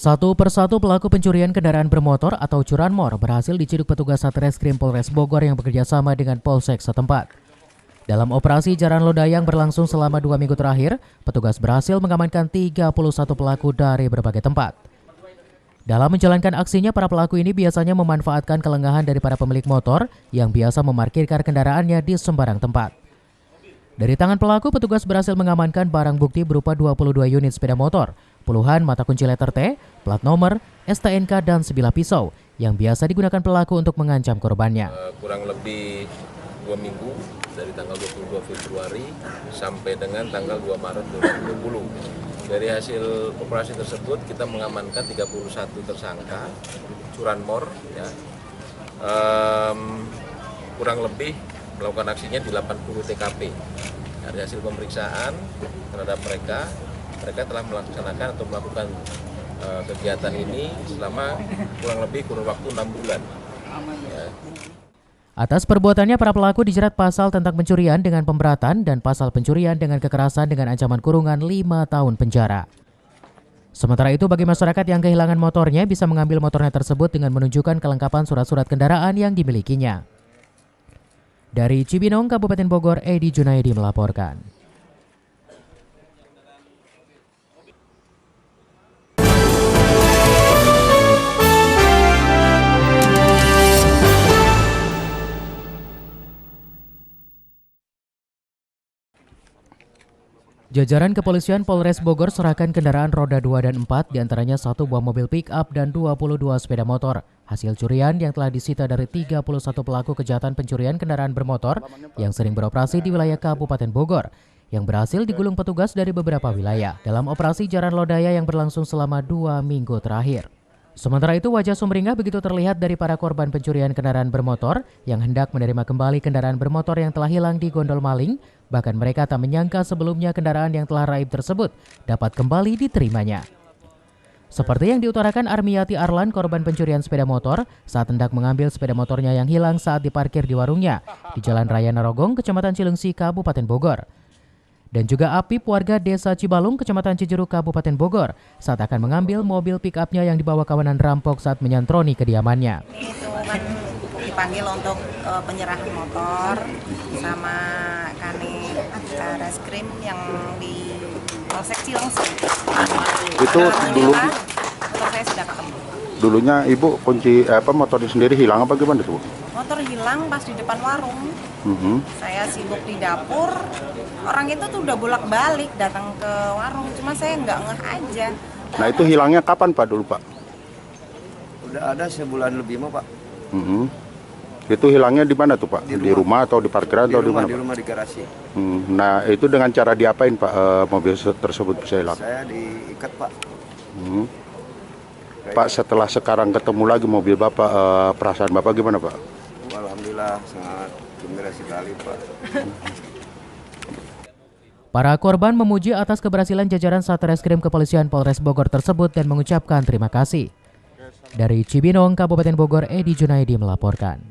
Satu persatu pelaku pencurian kendaraan bermotor atau curanmor berhasil diciduk petugas Satreskrim Polres Bogor yang bekerja sama dengan Polsek setempat. Dalam operasi Jaran Loda yang berlangsung selama 2 minggu terakhir, petugas berhasil mengamankan 31 pelaku dari berbagai tempat. Dalam menjalankan aksinya, para pelaku ini biasanya memanfaatkan kelengahan dari para pemilik motor yang biasa memarkirkan kendaraannya di sembarang tempat. Dari tangan pelaku, petugas berhasil mengamankan barang bukti berupa 22 unit sepeda motor, puluhan mata kunci letter T, plat nomor, STNK, dan sebilah pisau yang biasa digunakan pelaku untuk mengancam korbannya. Kurang lebih 2 minggu dari tanggal 22 Februari sampai dengan tanggal 2 Maret 2020. Dari hasil operasi tersebut kita mengamankan 31 tersangka curanmor, ya. Kurang lebih melakukan aksinya di 80 TKP. Dari hasil pemeriksaan terhadap mereka telah melaksanakan atau melakukan kegiatan ini selama kurang waktu 6 bulan. Ya. Atas perbuatannya, para pelaku dijerat pasal tentang pencurian dengan pemberatan dan pasal pencurian dengan kekerasan dengan ancaman kurungan 5 tahun penjara. Sementara itu, bagi masyarakat yang kehilangan motornya bisa mengambil motornya tersebut dengan menunjukkan kelengkapan surat-surat kendaraan yang dimilikinya. Dari Cibinong, Kabupaten Bogor, Edi Junaidi melaporkan. Jajaran Kepolisian Polres Bogor serahkan kendaraan roda 2 dan 4, diantaranya 1 buah mobil pick-up dan 22 sepeda motor. Hasil curian yang telah disita dari 31 pelaku kejahatan pencurian kendaraan bermotor yang sering beroperasi di wilayah Kabupaten Bogor, yang berhasil digulung petugas dari beberapa wilayah dalam operasi Jaran Lodaya yang berlangsung selama 2 minggu terakhir. Sementara itu, wajah sumringah begitu terlihat dari para korban pencurian kendaraan bermotor yang hendak menerima kembali kendaraan bermotor yang telah hilang di gondol maling. Bahkan mereka tak menyangka sebelumnya kendaraan yang telah raib tersebut dapat kembali diterimanya. Seperti yang diutarakan Armiyati Arlan, korban pencurian sepeda motor, saat hendak mengambil sepeda motornya yang hilang saat diparkir di warungnya di Jalan Raya Narogong, Kecamatan Cilengsi, Kabupaten Bogor. Dan juga Apip, warga Desa Cibalung, Kecamatan Cijeruk, Kabupaten Bogor, saat akan mengambil mobil pick-up-nya yang dibawa kawanan rampok saat menyantroni kediamannya. Itu kan dipanggil untuk penyerahan motor sama Kanit Reskrim yang di Polsek Cilengsi. Itu dulu motor saya sudah ketemu. Dulunya Ibu kunci motornya sendiri hilang apa gimana tuh? Motor hilang pas di depan warung. Saya sibuk di dapur. Orang itu tuh udah bolak-balik datang ke warung, cuma saya nggak ngeh aja. Nah, itu hilangnya kapan Pak dulu Pak? Udah ada sebulan lebih mah Pak. Itu hilangnya di mana tuh Pak? Di rumah atau di parkiran atau di mana? Di rumah, di garasi. Nah, itu dengan cara diapain Pak mobil tersebut bisa hilang? Saya diikat Pak. Pak, setelah sekarang ketemu lagi mobil Bapak, perasaan Bapak gimana Pak? Alhamdulillah sangat gembira sekali Pak. Para korban memuji atas keberhasilan jajaran Satreskrim Kepolisian Polres Bogor tersebut dan mengucapkan terima kasih. Dari Cibinong, Kabupaten Bogor, Edi Junaidi melaporkan.